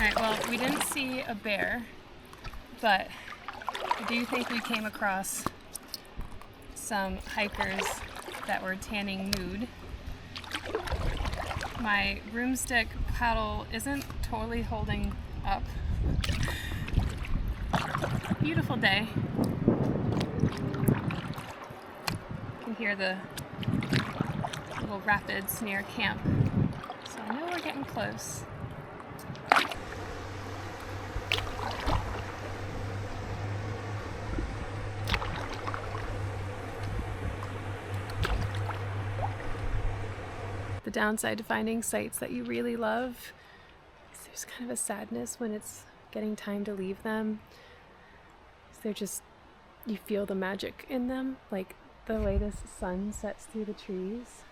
Alright, well, we didn't see a bear, but I do think we came across some hikers that were tanning nude. My broomstick paddle isn't totally holding up. Beautiful day. You can hear the little rapids near camp, so I know we're getting close. The downside to finding sites that you really love is there's kind of a sadness when it's getting time to leave them. They're just, you feel the magic in them, like the way the sun sets through the trees.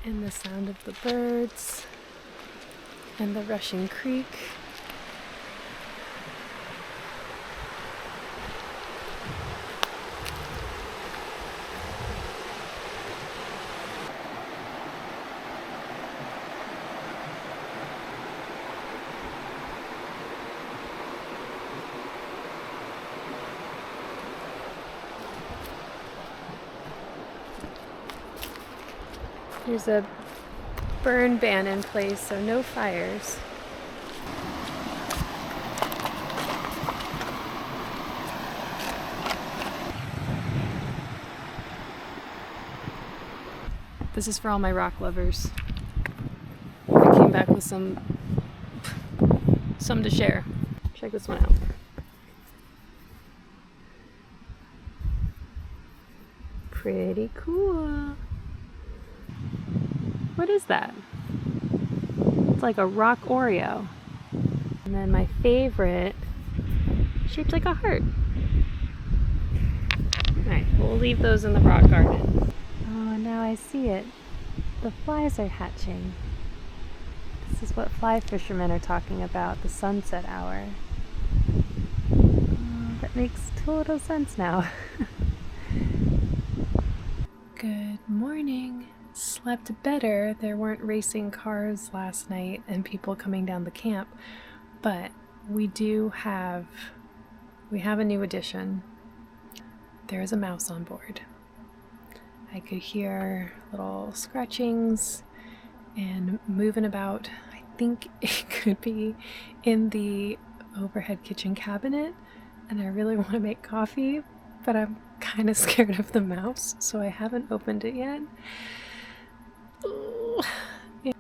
And the sound of the birds and the rushing creek. There's a burn ban in place, so no fires. This is for all my rock lovers. I came back with some to share. Check this one out. Pretty cool. What is that? It's like a rock Oreo. And then my favorite, shaped like a heart. Alright, we'll leave those in the rock garden. Oh, now I see it. The flies are hatching. This is what fly fishermen are talking about, the sunset hour. Oh, that makes total sense now. Good morning. Slept better. There weren't racing cars last night and people coming down the camp, but we have a new addition. There is a mouse on board. I could hear little scratchings and moving about. I think it could be in the overhead kitchen cabinet, and I really want to make coffee, but I'm kind of scared of the mouse, so I haven't opened it yet. Yeah.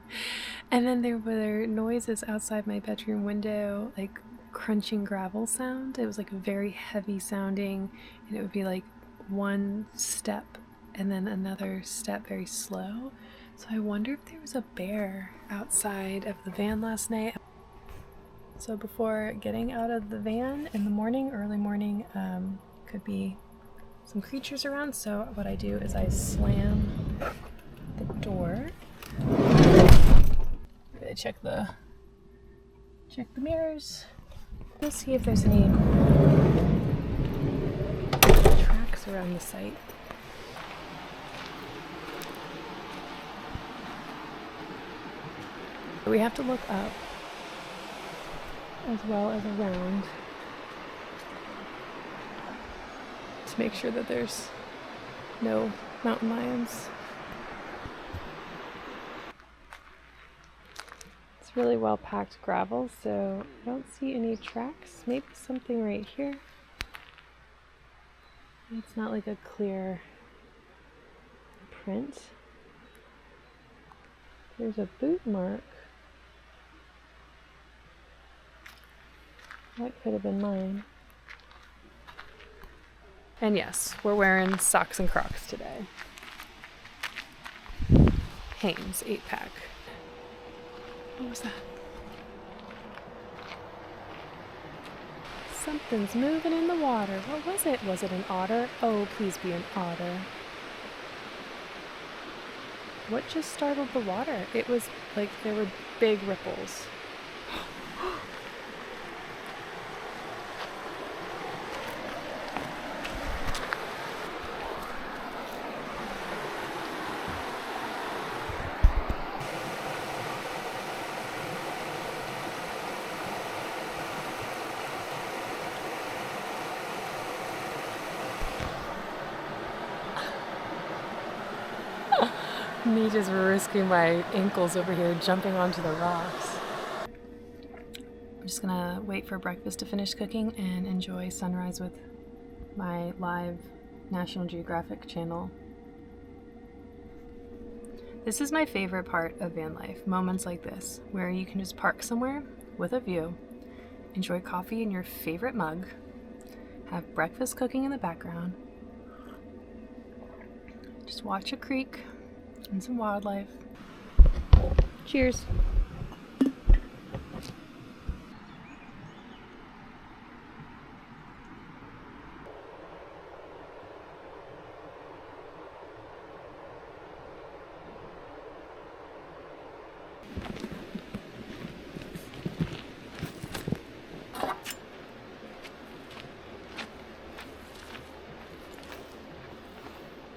And then there were noises outside my bedroom window, like crunching gravel sound. It was like very heavy sounding, and it would be like one step and then another step very slow. So I wonder if there was a bear outside of the van last night. So before getting out of the van in the morning, early morning, could be some creatures around. So what I do is I slam the door. Really check the mirrors. Let's see if there's any tracks around the site. We have to look up as well as around to make sure that there's no mountain lions. It's really well packed gravel, so I don't see any tracks. Maybe something right here. It's not like a clear print. There's a boot mark. That could have been mine. And yes, we're wearing socks and Crocs today. Hanes 8-pack. What was that? Something's moving in the water. What was it? Was it an otter? Oh, please be an otter. What just startled the water? It was like there were big ripples. Me just risking my ankles over here jumping onto the rocks. I'm just gonna wait for breakfast to finish cooking and enjoy sunrise with my live National Geographic channel. This is my favorite part of van life, moments like this, where you can just park somewhere with a view, enjoy coffee in your favorite mug, have breakfast cooking in the background, just watch a creek and some wildlife. Cheers.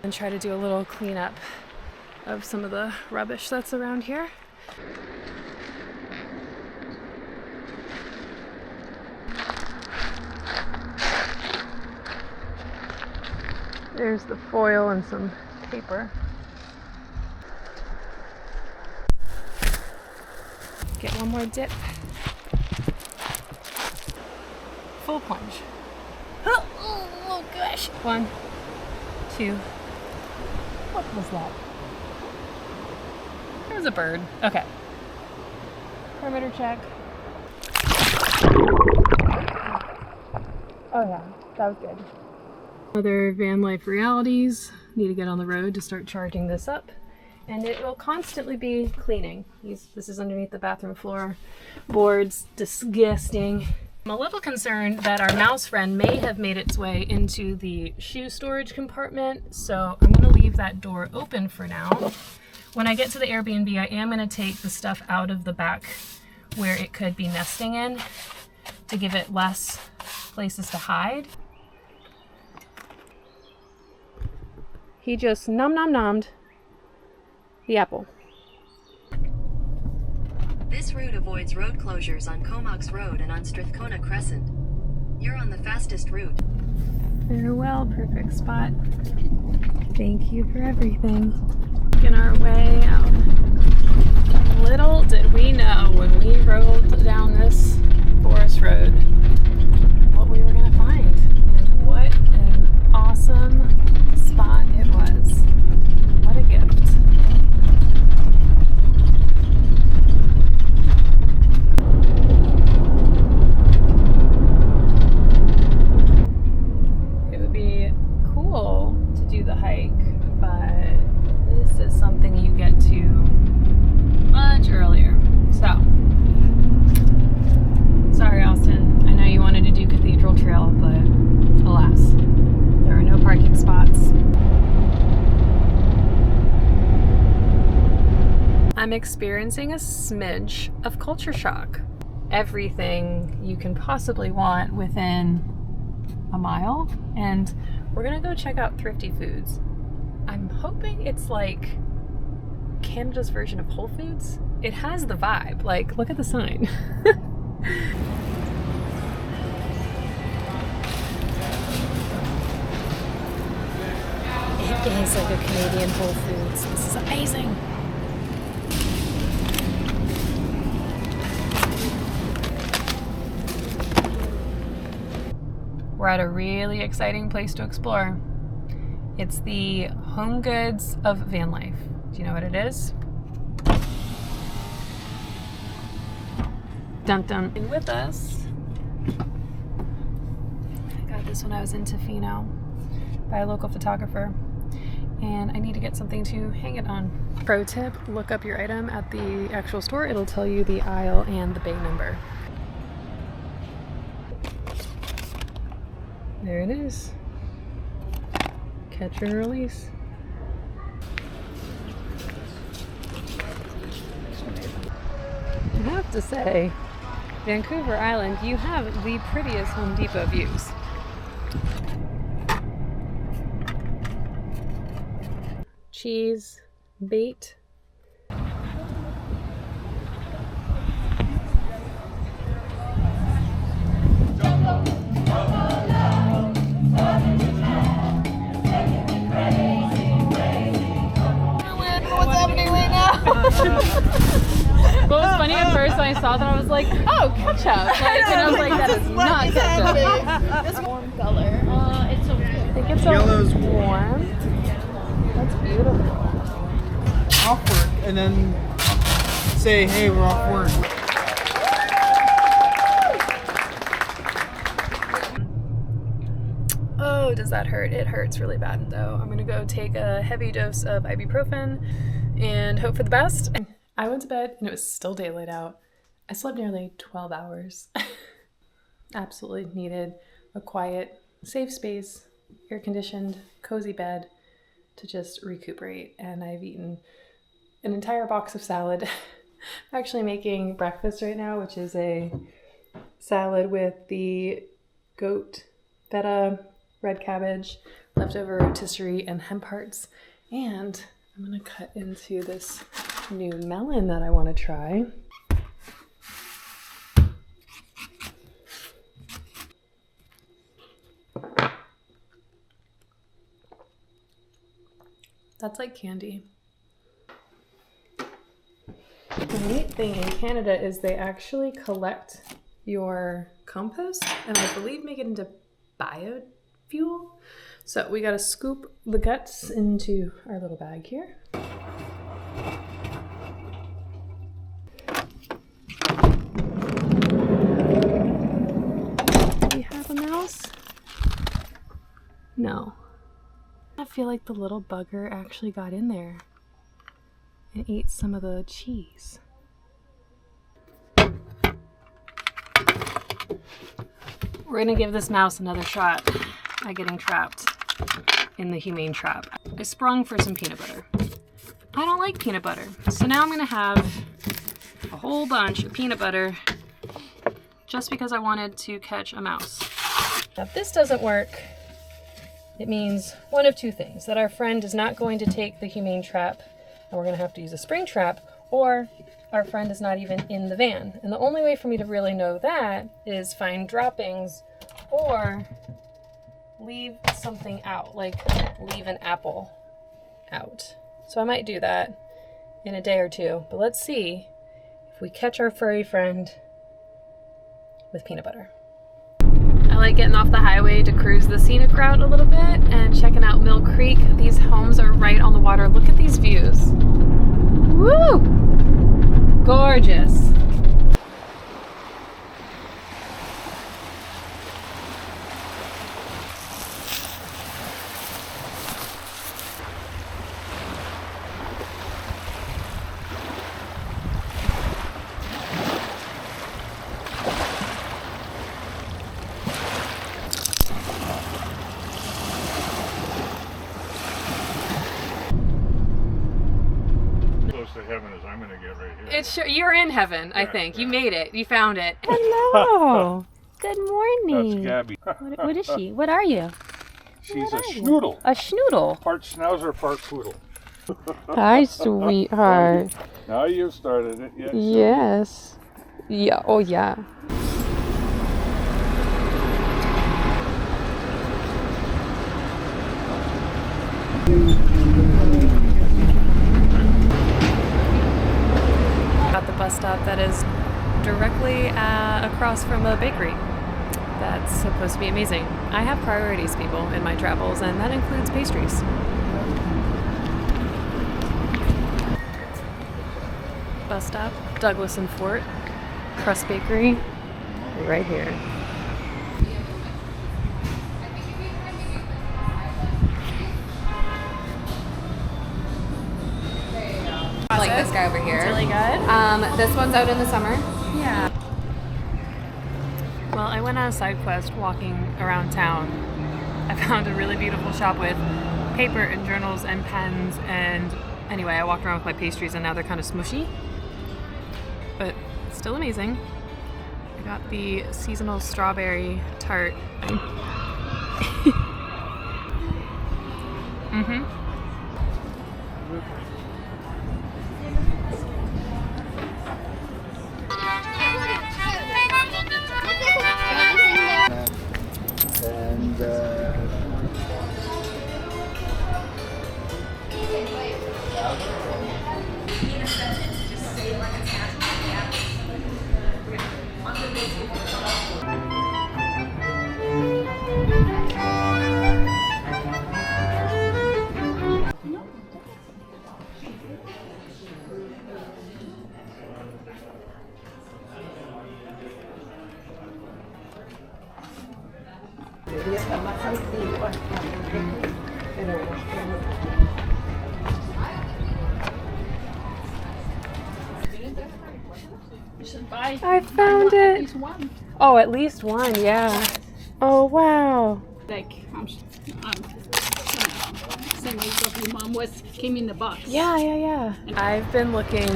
And try to do a little cleanup of some of the rubbish that's around here. There's the foil and some paper. Get one more dip. Full plunge. Oh gosh. 1, 2. What was that? There was a bird. Okay. Perimeter check. Oh yeah, that was good. Other van life realities. Need to get on the road to start charging this up. And it will constantly be cleaning. This is underneath the bathroom floor. Boards, disgusting. I'm a little concerned that our mouse friend may have made its way into the shoe storage compartment, so I'm going to leave that door open for now. When I get to the Airbnb, I am going to take the stuff out of the back where it could be nesting in to give it less places to hide. He just nom-nom-nommed the apple. This route avoids road closures on Comox Road and on Strathcona Crescent. You're on the fastest route. Farewell, perfect spot. Thank you for everything. Making our way out. Little did we know when we rode down this forest road what we were going to find. And what an awesome spot it was. What a gift. The hike, but this is something you get to much earlier. So, sorry Austin, I know you wanted to do Cathedral Trail, but alas, there are no parking spots. I'm experiencing a smidge of culture shock. Everything you can possibly want within a mile, and we're gonna go check out Thrifty Foods. I'm hoping it's like Canada's version of Whole Foods. It has the vibe. Like, look at the sign. It is like a Canadian Whole Foods. This is amazing. We're at a really exciting place to explore. It's the Home Goods of van life. Do you know what it is? Dun dun. And with us, I got this when I was in Tofino by a local photographer, and I need to get something to hang it on. Pro tip, look up your item at the actual store. It'll tell you the aisle and the bay number. There it is. Catch and release. I have to say, Vancouver Island, you have the prettiest Home Depot views. Cheese, bait. when I saw that, I was like, oh, ketchup. Like, and I was like, that is not ketchup. This warm color. It's so cute. I think it's so Yellow's warm. That's beautiful. Off work, and then say, hey, we're off work. Oh, does that hurt? It hurts really bad though. I'm gonna go take a heavy dose of ibuprofen and hope for the best. I went to bed and it was still daylight out. I slept nearly 12 hours. Absolutely needed a quiet, safe space, air-conditioned, cozy bed to just recuperate. And I've eaten an entire box of salad. I'm actually making breakfast right now, which is a salad with the goat feta, red cabbage, leftover rotisserie, and hemp hearts. And I'm gonna cut into this new melon that I want to try. That's like candy. The neat thing in Canada is they actually collect your compost and I believe make it into biofuel. So we gotta scoop the guts into our little bag here. Do we have a mouse? No. I feel like the little bugger actually got in there and ate some of the cheese. We're gonna give this mouse another shot at getting trapped in the humane trap. I sprung for some peanut butter. I don't like peanut butter, so now I'm gonna have a whole bunch of peanut butter just because I wanted to catch a mouse. Now, if this doesn't work, it means one of two things: that our friend is not going to take the humane trap and we're gonna have to use a spring trap, or our friend is not even in the van. And the only way for me to really know that is find droppings or leave something out, like leave an apple out. So I might do that in a day or two, but let's see if we catch our furry friend with peanut butter. I like getting off the highway to cruise the scenic route a little bit and checking out Mill Creek. These homes are right on the water. Look at these views. Woo! Gorgeous. Heaven as I'm gonna get right here. It's sure you're in heaven, I think. Yeah. You made it. You found it. Hello. Good morning. That's Gabby. What is she? What are you? She's a schnoodle. A schnoodle. Part schnauzer, part poodle. Hi, sweetheart. Now you've started it. Yes. Yes. Yeah. Oh, yeah. At the bus stop that is directly across from a bakery. That's supposed to be amazing. I have priorities, people, in my travels, and that includes pastries. Bus stop, Douglas and Fort, Crust Bakery, right here. I like this guy over here. It's really good. This one's out in the summer. Yeah. Well, I went on a side quest walking around town. I found a really beautiful shop with paper and journals and pens, and anyway, I walked around with my pastries and now they're kind of smushy, but still amazing. I got the seasonal strawberry tart. And I found it. Oh, at least one, yeah. Oh, wow. Like, same age of your mom was, came in the box. Yeah. I've been looking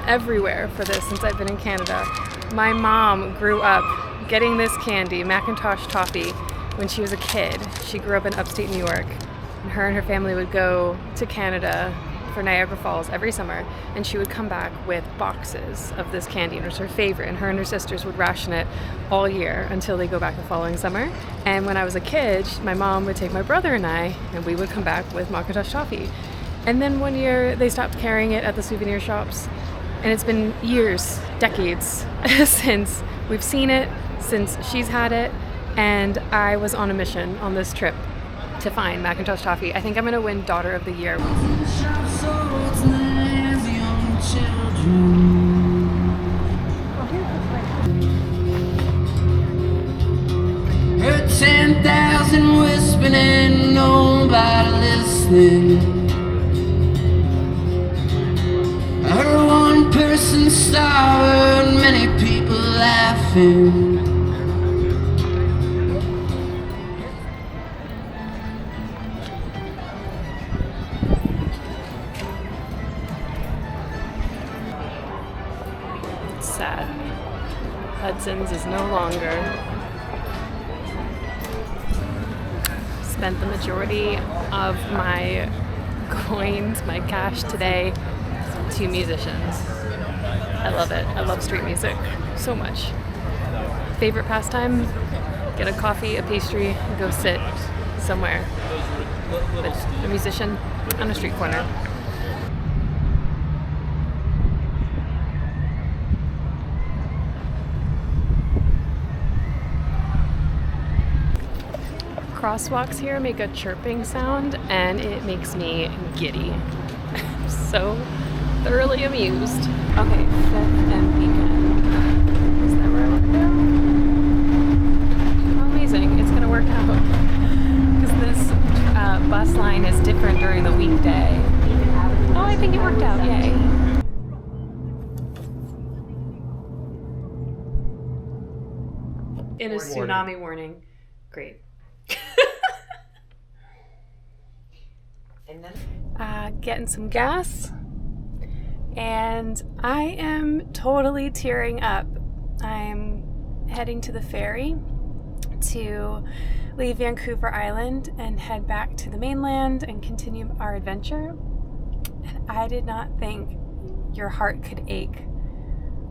everywhere for this since I've been in Canada. My mom grew up getting this candy, Macintosh toffee, when she was a kid. She grew up in upstate New York, and her family would go to Canada for Niagara Falls every summer, and she would come back with boxes of this candy, and it was her favorite, and her sisters would ration it all year until they go back the following summer. And when I was a kid, my mom would take my brother and I, and we would come back with Macintosh toffee. And then one year they stopped carrying it at the souvenir shops, and it's been years, decades since we've seen it, since she's had it, and I was on a mission on this trip to find Macintosh toffee. I think I'm gonna win Daughter of the Year. Heard 10,000 whispering and nobody listening. I heard one person star and many people laughing. Sad. Hudson's is no longer. Spent the majority of my coins, my cash today to musicians. I love it. I love street music so much. Favorite pastime? Get a coffee, a pastry, and go sit somewhere with a musician on a street corner. Crosswalks here make a chirping sound, and it makes me giddy. I'm so thoroughly amused. Okay, 5th and Beacon. Is that where I want to go? Oh, amazing. It's gonna work out. Because this bus line is different during the weekday. Oh, I think it worked out. Yay. It is tsunami warning. Great. And then getting some gas, and I am totally tearing up. I'm heading to the ferry to leave Vancouver Island and head back to the mainland and continue our adventure. And I did not think your heart could ache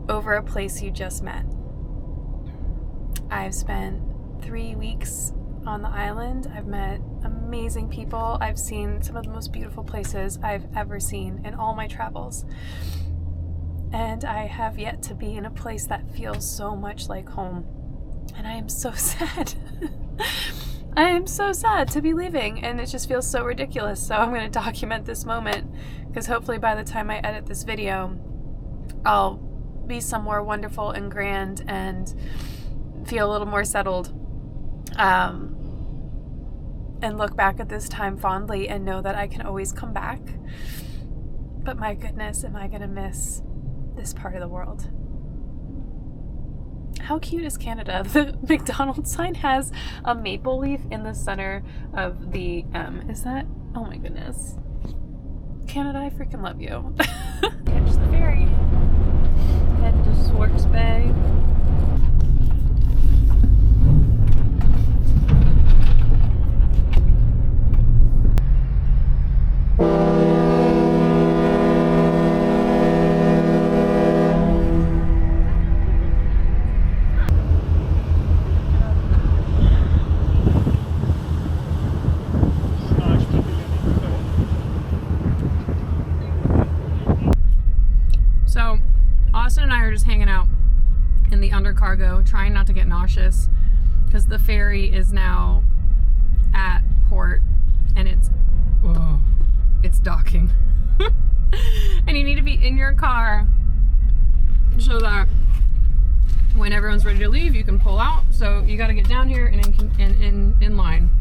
over a place you just met. I've spent 3 weeks on the island. I've met amazing people. I've seen some of the most beautiful places I've ever seen in all my travels. And I have yet to be in a place that feels so much like home. And I am so sad. I am so sad to be leaving, and it just feels so ridiculous. So I'm going to document this moment, because hopefully by the time I edit this video, I'll be somewhere wonderful and grand and feel a little more settled. And look back at this time fondly and know that I can always come back. But my goodness, am I gonna miss this part of the world. How cute is Canada? The McDonald's sign has a maple leaf in the center of the M. Is that? Oh my goodness. Canada, I freaking love you. Catch the ferry. Head to Swartz Bay. So, Austin and I are just hanging out in the undercargo, trying not to get nauseous, because the ferry is now at port and it's docking. And you need to be in your car so that when when everyone's ready to leave, you can pull out. So you got to get down here and in line.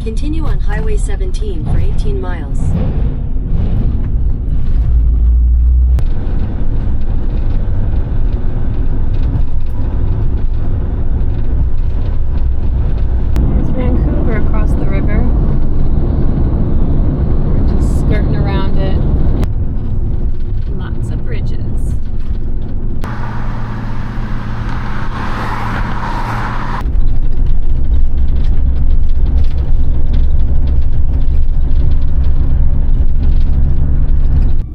Continue on Highway 17 for 18 miles. There's Vancouver across the river. We're just skirting around it. Lots of bridges.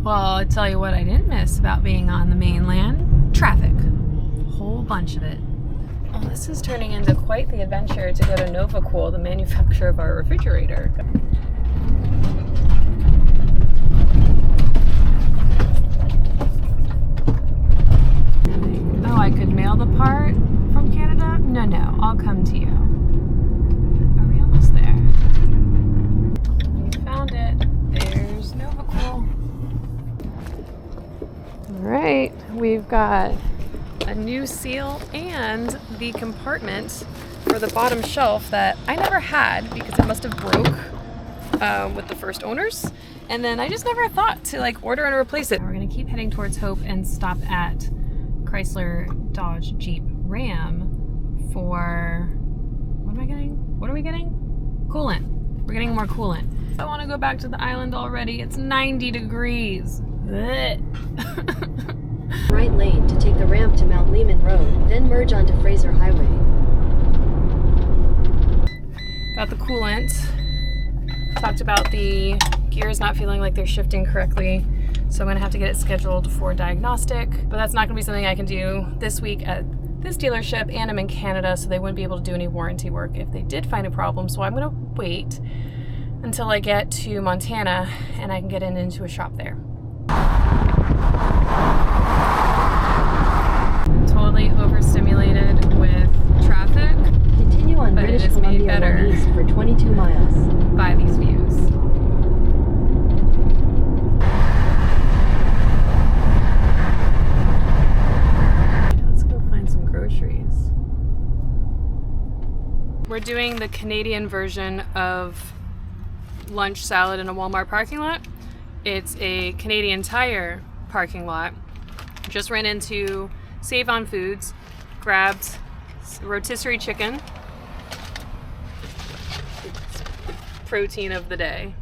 Well, I'll tell you what I didn't miss about being on the mainland. Traffic. A whole bunch of it. Oh, this is turning into quite the adventure to go to NovaCool, the manufacturer of our refrigerator. Oh, I could mail the part from Canada? No, I'll come to you. Are we almost there? We found it. There's NovaCool. Alright, we've got a new seal and the compartment for the bottom shelf that I never had because it must have broke with the first owners. And then I just never thought to like order and replace it. We're gonna keep heading towards Hope and stop at Chrysler, Dodge, Jeep, Ram for, what am I getting? What are we getting? Coolant. We're getting more coolant. I want to go back to the island already. It's 90 degrees. Right lane to take the ramp to Mount Lehman Road, then merge onto Fraser Highway. Got the coolant. Talked about the gears not feeling like they're shifting correctly. So I'm gonna have to get it scheduled for diagnostic, but that's not gonna be something I can do this week at this dealership, and I'm in Canada, so they wouldn't be able to do any warranty work if they did find a problem. So I'm gonna wait until I get to Montana and I can get into a shop there. Totally overstimulated with traffic. Continue on But it British is made Columbia better 1 East for 22 miles. by these views. Let's go find some groceries. We're doing the Canadian version of lunch salad in a Walmart parking lot. It's a Canadian Tire parking lot. Just ran into Save on Foods, grabbed rotisserie chicken. Protein of the day.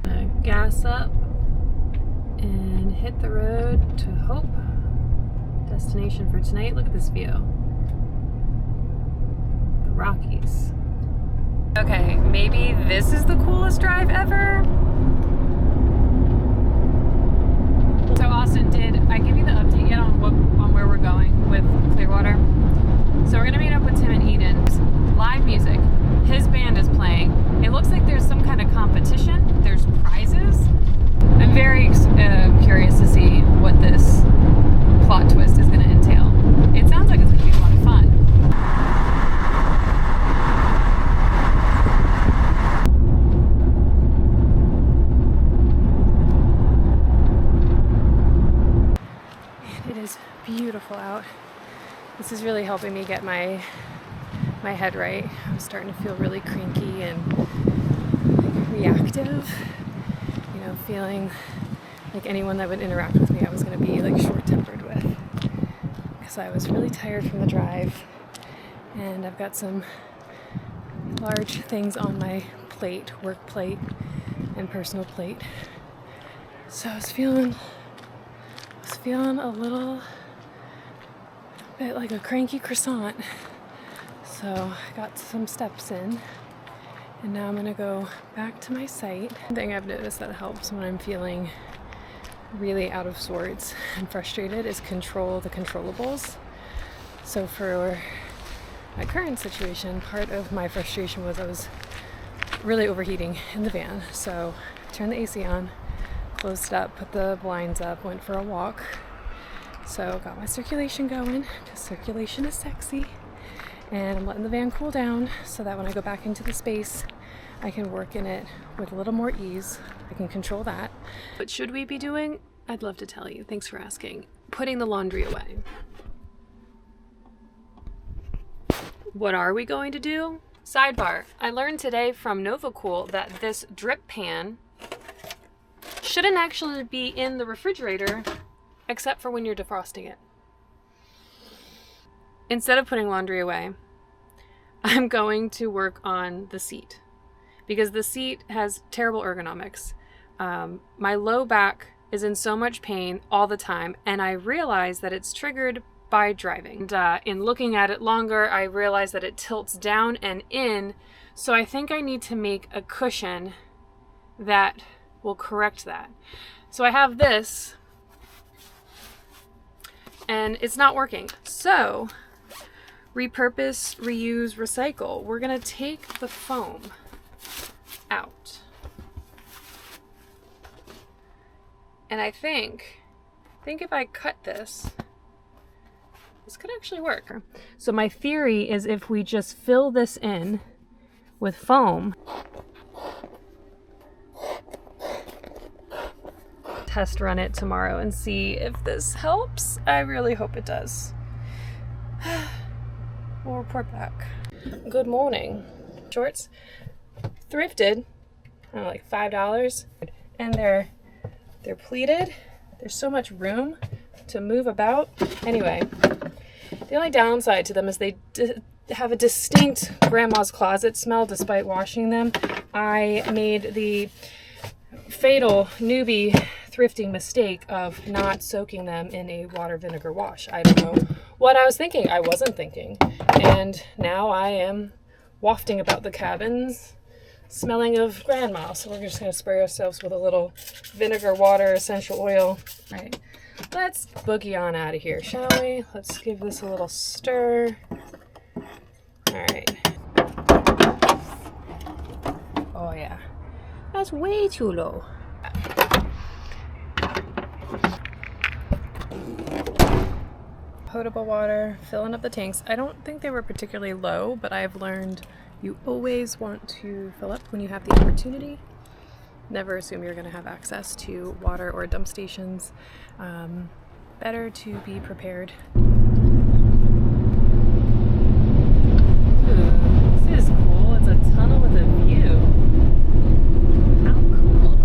Gas up and hit the road to Hope. Destination for tonight. Look at this view. The Rockies. Okay, maybe this is the coolest drive ever. So Austin, did I give you the update yet on where we're going with Clearwater? So we're gonna meet up with Tim and Eden's live music. His band is playing. It looks like there's some kind of competition. There's prizes. I'm very curious to see what this plot twist is gonna entail. It sounds like it's gonna be a lot of fun. It is beautiful out. This is really helping me get my head right. I'm starting to feel really cranky and like, reactive. You know, feeling like anyone that would interact with me I was going to be like short-tempered with. Because I was really tired from the drive and I've got some large things on my plate, work plate and personal plate. So I was feeling a little bit like a cranky croissant. So I got some steps in and now I'm gonna go back to my site. One thing I've noticed that helps when I'm feeling really out of sorts and frustrated is control the controllables. So for my current situation, part of my frustration was I was really overheating in the van. So I turned the AC on, closed it up, put the blinds up, went for a walk. So got my circulation going, because circulation is sexy. And I'm letting the van cool down so that when I go back into the space, I can work in it with a little more ease. I can control that. What should we be doing? I'd love to tell you. Thanks for asking. Putting the laundry away. What are we going to do? Sidebar. I learned today from NovaCool that this drip pan shouldn't actually be in the refrigerator except for when you're defrosting it. Instead of putting laundry away, I'm going to work on the seat because the seat has terrible ergonomics. My low back is in so much pain all the time, and I realize that it's triggered by driving. And in looking at it longer, I realize that it tilts down and in, so I think I need to make a cushion that will correct that. So I have this, and it's not working. So, repurpose, reuse, recycle. We're gonna take the foam out. And I think if I cut this could actually work. So my theory is if we just fill this in with foam, test run it tomorrow and see if this helps. I really hope it does. We'll report back. Good morning. Shorts, thrifted, I don't know, like $5, and they're pleated. There's so much room to move about. Anyway, the only downside to them is they have a distinct grandma's closet smell despite washing them. I made the fatal newbie thrifting mistake of not soaking them in a water vinegar wash. I don't know what I was thinking. I wasn't thinking. And now I am wafting about the cabins smelling of grandma. So we're just going to spray ourselves with a little vinegar, water, essential oil. All right, let's boogie on out of here, shall we? Let's give this a little stir. All right. Oh yeah, that's way too low. Potable water, filling up the tanks. I don't think they were particularly low, but I've learned you always want to fill up when you have the opportunity. Never assume you're going to have access to water or dump stations. Better to be prepared. Ooh, this is cool. It's a tunnel with a view. How cool.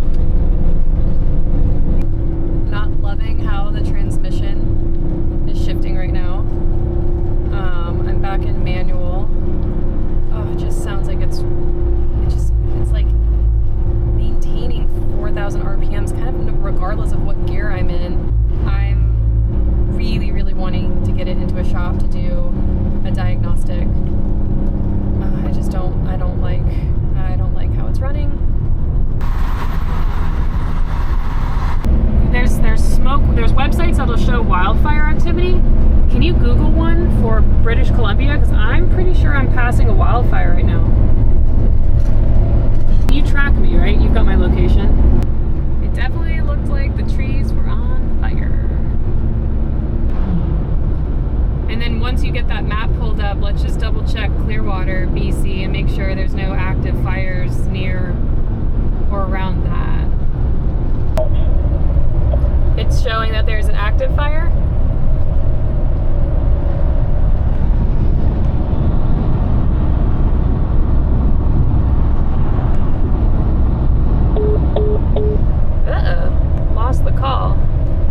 Not loving how the transmission is shifting right now. I'm back in manual. Oh, it just sounds like it's like maintaining 4,000 RPMs kind of regardless of what gear I'm in. I'm really, really wanting to get it into a shop to do a diagnostic. I don't like how it's running. There's smoke, there's websites that'll show wildfire activity. Can you Google one for British Columbia? Because I'm pretty sure I'm passing a wildfire right now. You track me, right? You've got my location. It definitely looked like the trees were on fire. And then once you get that map pulled up, let's just double check Clearwater, BC, and make sure there's no active fires near or around that.